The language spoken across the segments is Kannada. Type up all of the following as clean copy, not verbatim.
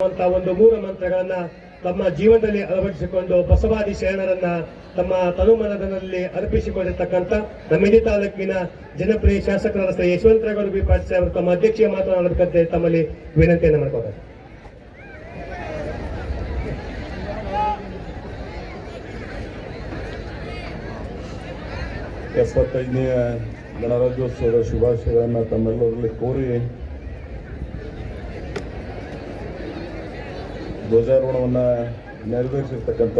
ಒಂದು ಮೂಲ ಮಂತ್ರಗಳನ್ನ ತಮ್ಮ ಜೀವನದಲ್ಲಿ ಅಳವಡಿಸಿಕೊಂಡು ಬಸವಾದಿ ಶರಣರನ್ನ ತಮ್ಮ ತನುಮನದಲ್ಲಿ ಅರ್ಪಿಸಿಕೊಂಡಿರ್ತಕ್ಕಂಥ ನಮ್ಮ ಇಡೀ ತಾಲೂಕಿನ ಜನಪ್ರಿಯ ಶಾಸಕರಾದ ಶ್ರೀ ಯಶವಂತರಾವ್ ಬಿ ಪಾಟೀಲ್ ಅವರು ತಮ್ಮ ಅಧ್ಯಕ್ಷೀಯ ಮಾತನಾಡಬೇಕಂತೆ ತಮ್ಮಲ್ಲಿ ವಿನಂತಿಯನ್ನು ಮಾಡ್ಕೊತಾರೆ. ಎಪ್ಪತ್ತೈದನೆಯ ಗಣರಾಜ್ಯೋತ್ಸವದ ಶುಭಾಶಯಗಳನ್ನು ತಮ್ಮೆಲ್ಲರಲ್ಲಿ ಕೋರಿ ಧ್ವಜಾರೋಹಣವನ್ನು ನೆರವೇರಿಸಿರ್ತಕ್ಕಂಥ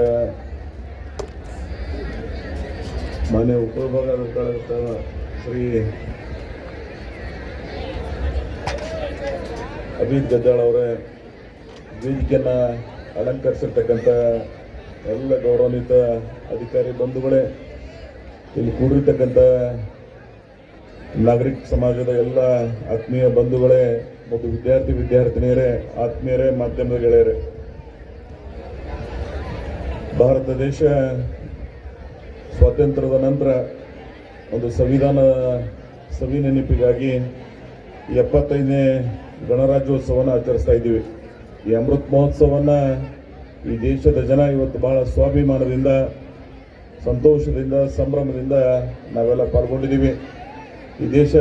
ಮಾನ್ಯ ಉಪವಿಭಾಗಾಧಿಕಾರಿಗಳಾದ ಶ್ರೀ ಅಭಿತ್ ಗದ್ದಾಳ್ ಅವರೇ, ವೇದಿಕೆಯನ್ನು ಅಲಂಕರಿಸಿರ್ತಕ್ಕಂಥ ಎಲ್ಲ ಗೌರವಾನ್ವಿತ ಅಧಿಕಾರಿ ಬಂಧುಗಳೇ, ಇಲ್ಲಿ ಕೂಡಿರ್ತಕ್ಕಂಥ ನಾಗರಿಕ ಸಮಾಜದ ಎಲ್ಲ ಆತ್ಮೀಯ ಬಂಧುಗಳೇ ಮತ್ತು ವಿದ್ಯಾರ್ಥಿನಿಯರೇ, ಆತ್ಮೀಯರೇ, ಮಾಧ್ಯಮದ ಗೆಳೆಯರೇ, ಭಾರತ ದೇಶ ಸ್ವಾತಂತ್ರ್ಯದ ನಂತರ ಒಂದು ಸಂವಿಧಾನ ಸವಿ ನೆನಪಿಗಾಗಿ 75ನೇ ಗಣರಾಜ್ಯೋತ್ಸವವನ್ನು ಆಚರಿಸ್ತಾ ಇದ್ದೀವಿ. ಈ ಅಮೃತ್ ಮಹೋತ್ಸವವನ್ನು ಈ ದೇಶದ ಜನ ಇವತ್ತು ಬಹಳ ಸ್ವಾಭಿಮಾನದಿಂದ, ಸಂತೋಷದಿಂದ, ಸಂಭ್ರಮದಿಂದ ನಾವೆಲ್ಲ ಪಾಲ್ಗೊಂಡಿದ್ದೀವಿ. ಈ ದೇಶ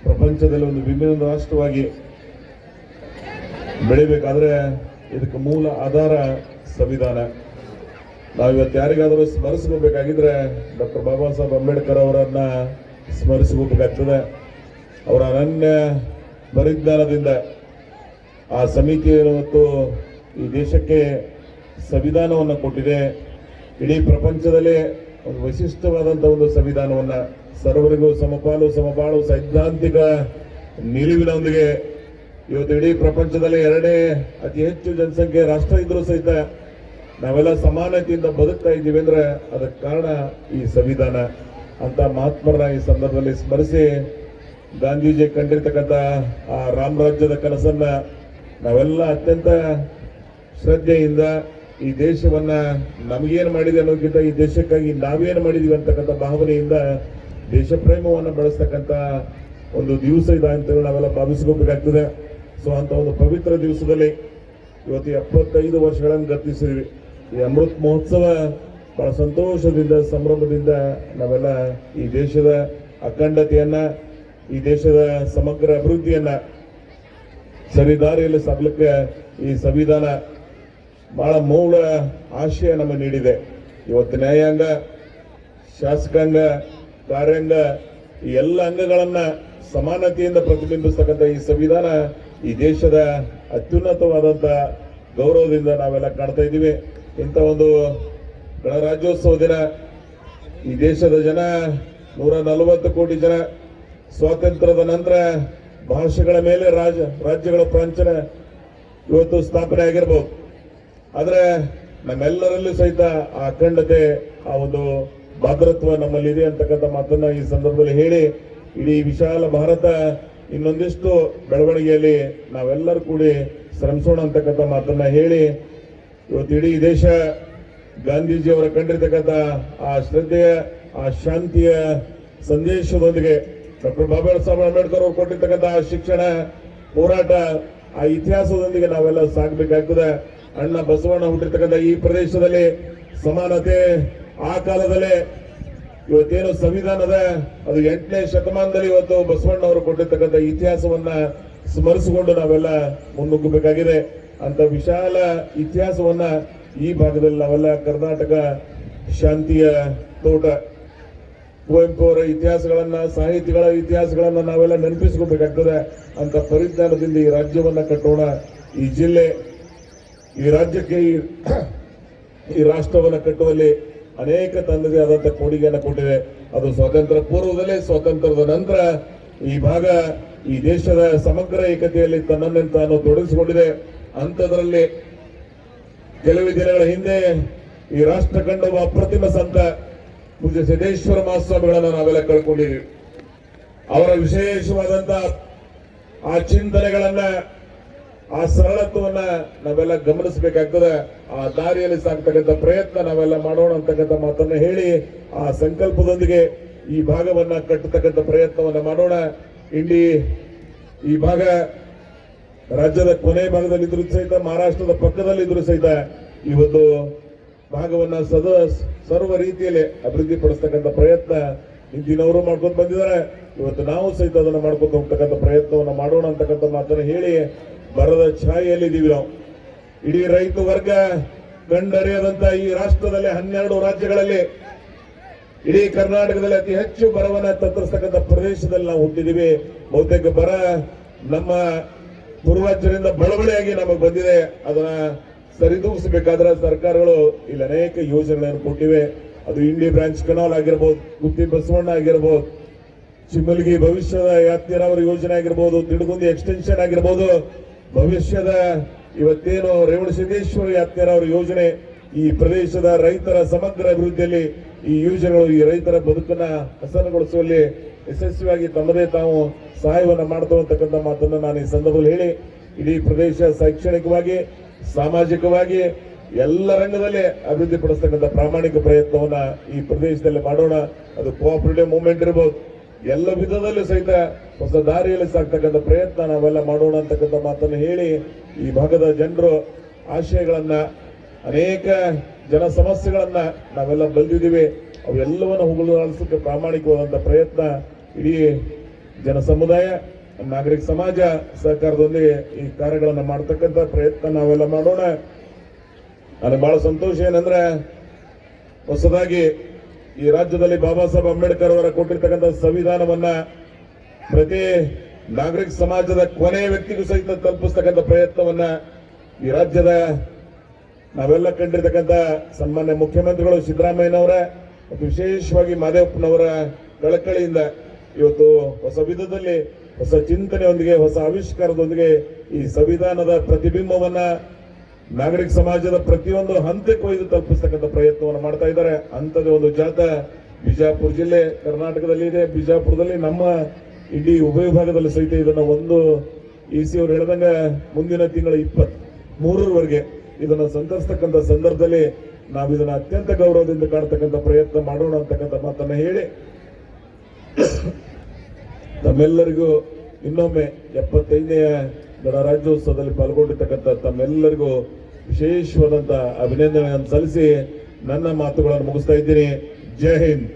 ಪ್ರಪಂಚದಲ್ಲಿ ಒಂದು ವಿಭಿನ್ನ ರಾಷ್ಟ್ರವಾಗಿ ಬೆಳಿಬೇಕಾದ್ರೆ ಇದಕ್ಕೆ ಮೂಲ ಆಧಾರ ಸಂವಿಧಾನ. ನಾವಿವತ್ತು ಯಾರಿಗಾದರೂ ಸ್ಮರಿಸ್ಕೋಬೇಕಾಗಿದ್ರೆ ಡಾಕ್ಟರ್ ಬಾಬಾ ಸಾಹೇಬ್ ಅಂಬೇಡ್ಕರ್ ಅವರನ್ನ ಸ್ಮರಿಸ್ಕೋಬೇಕಾಗ್ತದೆ. ಅವರ ಅನನ್ಯ ಪರಿಜ್ಞಾನದಿಂದ ಆ ಸಮಿತಿ ಇವತ್ತು ಈ ದೇಶಕ್ಕೆ ಸಂವಿಧಾನವನ್ನು ಕೊಟ್ಟಿದೆ. ಇಡೀ ಪ್ರಪಂಚದಲ್ಲೇ ಒಂದು ವಿಶಿಷ್ಟವಾದಂಥ ಒಂದು ಸಂವಿಧಾನವನ್ನು, ಸರ್ವರಿಗೂ ಸಮಪಾಲು ಸಮಬಾಳು ಸೈದ್ಧಾಂತಿಕ ನಿಲುವಿನೊಂದಿಗೆ ಇವತ್ತು ಇಡೀ ಪ್ರಪಂಚದಲ್ಲಿ 2ನೇ ಅತಿ ಹೆಚ್ಚು ಜನಸಂಖ್ಯೆ ರಾಷ್ಟ್ರ ಇದ್ರೂ ಸಹಿತ ನಾವೆಲ್ಲ ಸಮಾನತೆಯಿಂದ ಬದುಕ್ತಾ ಇದ್ದೀವಿ ಅಂದ್ರೆ ಅದಕ್ಕೆ ಕಾರಣ ಈ ಸಂವಿಧಾನ ಅಂತ ಮಹಾತ್ಮರನ್ನ ಈ ಸಂದರ್ಭದಲ್ಲಿ ಸ್ಮರಿಸಿ, ಗಾಂಧೀಜಿ ಕಂಡಿರ್ತಕ್ಕಂಥ ಆ ರಾಮರಾಜ್ಯದ ಕನಸನ್ನ ನಾವೆಲ್ಲ ಅತ್ಯಂತ ಶ್ರದ್ಧೆಯಿಂದ ಈ ದೇಶವನ್ನ ನಮಗೇನು ಮಾಡಿದೆ ಅನ್ನೋದಕ್ಕಿಂತ ಈ ದೇಶಕ್ಕಾಗಿ ನಾವೇನು ಮಾಡಿದೀವಿ ಅಂತಕ್ಕಂಥ ಭಾವನೆಯಿಂದ ದೇಶ ಪ್ರೇಮವನ್ನು ಬೆಳೆಸ್ತಕ್ಕಂಥ ಒಂದು ದಿವಸ ಇದೆ ಅಂತೇಳಿ ನಾವೆಲ್ಲ ಭಾವಿಸ್ಕೋಬೇಕಾಗ್ತದೆ. ಸೊ ಅಂತ ಒಂದು ಪವಿತ್ರ ದಿವಸದಲ್ಲಿ ಇವತ್ತು 75 ವರ್ಷಗಳನ್ನು ಗತಿಸಿದ್ವಿ. ಈ ಅಮೃತ್ ಮಹೋತ್ಸವ ಬಹಳ ಸಂತೋಷದಿಂದ, ಸಂಭ್ರಮದಿಂದ ನಾವೆಲ್ಲ ಈ ದೇಶದ ಅಖಂಡತೆಯನ್ನ, ಈ ದೇಶದ ಸಮಗ್ರ ಅಭಿವೃದ್ಧಿಯನ್ನ ಸರಿದಾರಿಯಲ್ಲಿ ಸಾಗಲಿಕ್ಕೆ ಈ ಸಂವಿಧಾನ ಬಹಳ ಮೂಲ ಆಶಯ ನಮಗೆ ನೀಡಿದೆ. ಇವತ್ತು ನ್ಯಾಯಾಂಗ, ಶಾಸಕಾಂಗ, ಕಾರ್ಯಾಂಗ ಈ ಎಲ್ಲ ಅಂಗಗಳನ್ನ ಸಮಾನತೆಯಿಂದ ಪ್ರತಿಬಿಂಬಿಸ್ತಕ್ಕಂಥ ಈ ಸಂವಿಧಾನ ಈ ದೇಶದ ಅತ್ಯುನ್ನತವಾದಂಥ ಗೌರವದಿಂದ ನಾವೆಲ್ಲ ಕಾಣ್ತಾ ಇದ್ದೀವಿ. ಇಂಥ ಒಂದು ಗಣರಾಜ್ಯೋತ್ಸವ ದಿನ ಈ ದೇಶದ ಜನ 140 ಕೋಟಿ ಜನ ಸ್ವಾತಂತ್ರ್ಯದ ನಂತರ ಭಾಷೆಗಳ ಮೇಲೆ ರಾಜ್ಯಗಳ ಪ್ರಾಂಚನ ಇವತ್ತು ಸ್ಥಾಪನೆ ಆಗಿರ್ಬೋದು. ಆದರೆ ನಮ್ಮೆಲ್ಲರಲ್ಲೂ ಸಹಿತ ಆ ಅಖಂಡತೆ, ಆ ಒಂದು ಭದ್ರತ್ವ ನಮ್ಮಲ್ಲಿದೆ ಅಂತಕ್ಕಂಥ ಮಾತನ್ನ ಈ ಸಂದರ್ಭದಲ್ಲಿ ಹೇಳಿ, ಇಡೀ ವಿಶಾಲ ಭಾರತ ಇನ್ನೊಂದಿಷ್ಟು ಬೆಳವಣಿಗೆಯಲ್ಲಿ ನಾವೆಲ್ಲರೂ ಕೂಡಿ ಶ್ರಮಿಸೋಣ ಅಂತಕ್ಕಂಥ ಮಾತನ್ನ ಹೇಳಿ, ಇವತ್ತು ಇಡೀ ದೇಶ ಗಾಂಧೀಜಿಯವರ ಕಂಡಿರ್ತಕ್ಕಂಥ ಆ ಶ್ರದ್ಧೆಯ, ಆ ಶಾಂತಿಯ ಸಂದೇಶದೊಂದಿಗೆ ಡಾಕ್ಟರ್ ಬಾಬಾ ಸಾಹೇಬ್ ಅಂಬೇಡ್ಕರ್ ಅವರು ಕೊಟ್ಟಿರ್ತಕ್ಕಂಥ ಆ ಶಿಕ್ಷಣ ಹೋರಾಟ, ಆ ಇತಿಹಾಸದೊಂದಿಗೆ ನಾವೆಲ್ಲ ಸಾಗಬೇಕಾಗ್ತದೆ. ಅಣ್ಣ ಬಸವಣ್ಣ ಹುಟ್ಟಿರ್ತಕ್ಕಂಥ ಈ ಪ್ರದೇಶದಲ್ಲಿ ಸಮಾನತೆ, ಆ ಕಾಲದಲ್ಲೇ ಇವತ್ತೇನು ಸಂವಿಧಾನದ ಅದು 8ನೇ ಶತಮಾನದಲ್ಲಿ ಇವತ್ತು ಬಸವಣ್ಣ ಅವರು ಕೊಟ್ಟಿರ್ತಕ್ಕಂಥ ಇತಿಹಾಸವನ್ನ ಸ್ಮರಿಸಿಕೊಂಡು ನಾವೆಲ್ಲ ಮುನ್ನುಗ್ಗಬೇಕಾಗಿದೆ. ಅಂತ ವಿಶಾಲ ಇತಿಹಾಸವನ್ನ ಈ ಭಾಗದಲ್ಲಿ ನಾವೆಲ್ಲ ಕರ್ನಾಟಕ ಶಾಂತಿಯ ತೋಟ, ಕುವೆಂಪು ಅವರ ಇತಿಹಾಸಗಳನ್ನ, ಸಾಹಿತಿಗಳ ಇತಿಹಾಸಗಳನ್ನ ನಾವೆಲ್ಲ ನೆನಪಿಸ್ಕೋಬೇಕಾಗ್ತದೆ. ಅಂತ ಪರಿಜ್ಞಾನದಿಂದ ಈ ರಾಜ್ಯವನ್ನ ಕಟ್ಟೋಣ. ಈ ಜಿಲ್ಲೆ, ಈ ರಾಜ್ಯಕ್ಕೆ, ಈ ರಾಷ್ಟ್ರವನ್ನು ಕಟ್ಟುವಲ್ಲಿ ಅನೇಕ ತನ್ನದೇ ಆದಂಥ ಕೊಡುಗೆಯನ್ನು ಕೊಟ್ಟಿದೆ. ಅದು ಸ್ವಾತಂತ್ರ್ಯ ಪೂರ್ವದಲ್ಲೇ, ಸ್ವಾತಂತ್ರ್ಯದ ನಂತರ ಈ ಭಾಗ ಈ ದೇಶದ ಸಮಗ್ರ ಏಕತೆಯಲ್ಲಿ ತನ್ನನ್ನು ತಾನು ತೊಡಗಿಸಿಕೊಂಡಿದೆ. ಅಂಥದ್ರಲ್ಲಿ ಕೆಲವು ದಿನಗಳ ಹಿಂದೆ ಈ ರಾಷ್ಟ್ರ ಕಂಡ ಒಬ್ಬ ಅಪ್ರತಿಮ ಸಂತ ಪೂಜ್ಯ ಸಿದ್ದೇಶ್ವರ ಮಹಾಸ್ವಾಮಿಗಳನ್ನು ನಾವೆಲ್ಲ ಕಳ್ಕೊಂಡಿದ್ದೀವಿ. ಅವರ ವಿಶೇಷವಾದಂತ ಆ ಚಿಂತನೆಗಳನ್ನ, ಆ ಸರಳತ್ವವನ್ನ ನಾವೆಲ್ಲ ಗಮನಿಸಬೇಕಾಗ್ತದೆ. ಆ ದಾರಿಯಲ್ಲಿ ಸಾಗ್ತಕ್ಕಂಥ ಪ್ರಯತ್ನ ನಾವೆಲ್ಲ ಮಾಡೋಣ ಅಂತಕ್ಕಂಥ ಮಾತನ್ನ ಹೇಳಿ, ಆ ಸಂಕಲ್ಪದೊಂದಿಗೆ ಈ ಭಾಗವನ್ನ ಕಟ್ಟತಕ್ಕಂಥ ಪ್ರಯತ್ನವನ್ನ ಮಾಡೋಣ. ಇಲ್ಲಿ ಈ ಭಾಗ ರಾಜ್ಯದ ಕೊನೆ ಭಾಗದಲ್ಲಿ ಇದ್ರು ಸಹಿತ, ಮಹಾರಾಷ್ಟ್ರದ ಪಕ್ಕದಲ್ಲಿ ಇದ್ರು ಸಹಿತ ಈ ಒಂದು ಭಾಗವನ್ನ ಸರ್ವ ರೀತಿಯಲ್ಲಿ ಅಭಿವೃದ್ಧಿ ಪಡಿಸ್ತಕ್ಕಂಥ ಪ್ರಯತ್ನ ಹಿಂದಿನವರು ಮಾಡ್ಕೊಂಡು ಬಂದಿದ್ದಾರೆ. ಇವತ್ತು ನಾವು ಸಹಿತ ಅದನ್ನು ಮಾಡ್ಕೊಂಡು ಹೋಗ್ತಕ್ಕಂಥ ಪ್ರಯತ್ನವನ್ನು ಮಾಡೋಣ ಅಂತಕ್ಕಂಥ ಮಾತನ್ನು ಹೇಳಿ ಬರದ ಛಾಯೆಯಲ್ಲಿ ಇದೀವಿ ನಾವು. ಇಡೀ ರೈತ ವರ್ಗ ಕಂಡರಿಯದಂತ ಈ ರಾಷ್ಟ್ರದಲ್ಲಿ 12 ರಾಜ್ಯಗಳಲ್ಲಿ, ಇಡೀ ಕರ್ನಾಟಕದಲ್ಲಿ ಅತಿ ಹೆಚ್ಚು ಬರವನ್ನ ತತ್ತರಿಸ್ತಕ್ಕಂಥ ಪ್ರದೇಶದಲ್ಲಿ ನಾವು ಹುಟ್ಟಿದೀವಿ. ಬಹುತೇಕ ಬರ ನಮ್ಮ ಪೂರ್ವಜರಿಂದ ಬಳಬಳಿಯಾಗಿ ನಮಗೆ ಬಂದಿದೆ. ಅದನ್ನ ಸರಿದೂಗಿಸಬೇಕಾದ್ರೆ ಸರ್ಕಾರಗಳು ಇಲ್ಲಿ ಅನೇಕ ಯೋಜನೆಗಳನ್ನು ಕೊಟ್ಟಿವೆ. ಅದು ಇಂಡಿ ಬ್ರಾಂಚ್ ಕೆನಾಲ್ ಆಗಿರ್ಬೋದು, ಗುತ್ತಿ ಬಸವಣ್ಣ ಆಗಿರ್ಬೋದು, ಚಿಮ್ಮಲ್ಗಿ ಭವಿಷ್ಯದ ಯಾತ್ರಾವರಿ ಯೋಜನೆ ಆಗಿರ್ಬೋದು, ತಿಡುಗುಂದಿ ಎಕ್ಸ್ಟೆನ್ಷನ್ ಆಗಿರ್ಬೋದು, ಭವಿಷ್ಯದ ಇವತ್ತೇನು ರೇವಣಸಿದ್ದೇಶ್ವರ ಯಾತ್ರಾವರಿ ಯೋಜನೆ, ಈ ಪ್ರದೇಶದ ರೈತರ ಸಮಗ್ರ ಅಭಿವೃದ್ಧಿಯಲ್ಲಿ ಈ ಯೋಜನೆಗಳು ಈ ರೈತರ ಬದುಕನ್ನ ಹಸನುಗೊಳಿಸುವಲ್ಲಿ ಯಶಸ್ವಿಯಾಗಿ ತಮ್ಮದೇ ತಾವು ಸಹಾಯವನ್ನು ಮಾಡ್ತಾ ಅಂತಕ್ಕಂಥ ಮಾತನ್ನು ನಾನು ಈ ಸಂದರ್ಭದಲ್ಲಿ ಹೇಳಿ, ಇಡೀ ಪ್ರದೇಶ ಶೈಕ್ಷಣಿಕವಾಗಿ, ಸಾಮಾಜಿಕವಾಗಿ ಎಲ್ಲ ರಂಗದಲ್ಲಿ ಅಭಿವೃದ್ಧಿ ಪಡಿಸ್ತಕ್ಕಂಥ ಪ್ರಾಮಾಣಿಕ ಪ್ರಯತ್ನವನ್ನ ಈ ಪ್ರದೇಶದಲ್ಲಿ ಮಾಡೋಣ. ಅದು ಕೋಆಪರೇಟಿವ್ ಮೂವ್ಮೆಂಟ್ ಇರಬಹುದು, ಎಲ್ಲ ವಿಧದಲ್ಲೂ ಸಹಿತ ಹೊಸ ದಾರಿಯಲ್ಲಿ ಸಾಕ್ತಕ್ಕಂಥ ಪ್ರಯತ್ನ ನಾವೆಲ್ಲ ಮಾಡೋಣ ಅಂತಕ್ಕಂಥ ಮಾತನ್ನು ಹೇಳಿ, ಈ ಭಾಗದ ಜನರು ಆಶಯಗಳನ್ನ, ಅನೇಕ ಜನ ಸಮಸ್ಯೆಗಳನ್ನ ನಾವೆಲ್ಲ ಬಲ್ದಿದ್ದೀವಿ, ಅವೆಲ್ಲವನ್ನು ಹೋಗಲಾಡಿಸಲಿಕ್ಕೆ ಪ್ರಾಮಾಣಿಕವಾದಂಥ ಪ್ರಯತ್ನ ಇಡೀ ಜನ ಸಮುದಾಯ, ನಾಗರಿಕ ಸಮಾಜ ಸಹಕಾರದೊಂದಿಗೆ ಈ ಕಾರ್ಯಗಳನ್ನು ಮಾಡತಕ್ಕಂಥ ಪ್ರಯತ್ನ ನಾವೆಲ್ಲ ಮಾಡೋಣ. ನನಗೆ ಬಹಳ ಸಂತೋಷ ಏನಂದ್ರೆ, ಹೊಸದಾಗಿ ಈ ರಾಜ್ಯದಲ್ಲಿ ಬಾಬಾ ಸಾಹೇಬ್ ಅಂಬೇಡ್ಕರ್ ಅವರ ಕೊಟ್ಟಿರ್ತಕ್ಕಂಥ ಸಂವಿಧಾನವನ್ನ ಪ್ರತಿ ನಾಗರಿಕ ಸಮಾಜದ ಕೊನೆಯ ವ್ಯಕ್ತಿಗೂ ಸಹಿತ ತಲುಪಿಸ್ತಕ್ಕಂಥ ಪ್ರಯತ್ನವನ್ನ ಈ ರಾಜ್ಯದ ನಾವೆಲ್ಲ ಕಂಡಿರ್ತಕ್ಕಂಥ ಸನ್ಮಾನ್ಯ ಮುಖ್ಯಮಂತ್ರಿಗಳು ಸಿದ್ದರಾಮಯ್ಯನವರ ಮತ್ತು ವಿಶೇಷವಾಗಿ ಮಾದೇವಪ್ಪನವರ ಕಳಕಳಿಯಿಂದ ಇವತ್ತು ಹೊಸ ವಿಧದಲ್ಲಿ, ಹೊಸ ಚಿಂತನೆಯೊಂದಿಗೆ, ಹೊಸ ಆವಿಷ್ಕಾರದೊಂದಿಗೆ ಈ ಸಂವಿಧಾನದ ಪ್ರತಿಬಿಂಬವನ್ನ ನಾಗರಿಕ ಸಮಾಜದ ಪ್ರತಿಯೊಂದು ಹಂತಕ್ಕೂ ಇದು ತಲುಪಿಸ್ತಕ್ಕಂಥ ಪ್ರಯತ್ನವನ್ನು ಮಾಡ್ತಾ ಇದ್ದಾರೆ. ಅಂಥದ್ದು ಒಂದು ಜಾಥಾ ಬಿಜಾಪುರ ಜಿಲ್ಲೆ ಕರ್ನಾಟಕದಲ್ಲಿ ಇದೆ. ಬಿಜಾಪುರದಲ್ಲಿ ನಮ್ಮ ಇಡೀ ಉಭಯ ಭಾಗದಲ್ಲಿ ಸಹಿತ ಇದನ್ನ ಒಂದು EC ಅವರು ಹೇಳಿದಂಗ ಮುಂದಿನ ತಿಂಗಳ 23ರವರೆಗೆ ಇದನ್ನು ಸಂತರಿಸ್ತಕ್ಕಂಥ ಸಂದರ್ಭದಲ್ಲಿ ನಾವು ಇದನ್ನ ಅತ್ಯಂತ ಗೌರವದಿಂದ ಕಾಣತಕ್ಕಂಥ ಪ್ರಯತ್ನ ಮಾಡೋಣ ಅಂತಕ್ಕಂಥ ಮಾತನ್ನ ಹೇಳಿ, ತಮ್ಮೆಲ್ಲರಿಗೂ ಇನ್ನೊಮ್ಮೆ 75ನೇ ಗಣರಾಜ್ಯೋತ್ಸವದಲ್ಲಿ ಪಾಲ್ಗೊಂಡಿರ್ತಕ್ಕಂಥ ತಮ್ಮೆಲ್ಲರಿಗೂ ವಿಶೇಷವಾದಂತಹ ಅಭಿನಂದನೆಯನ್ನು ಸಲ್ಲಿಸಿ ನನ್ನ ಮಾತುಗಳನ್ನು ಮುಗಿಸ್ತಾ ಇದ್ದೀನಿ. ಜೈ ಹಿಂದ್.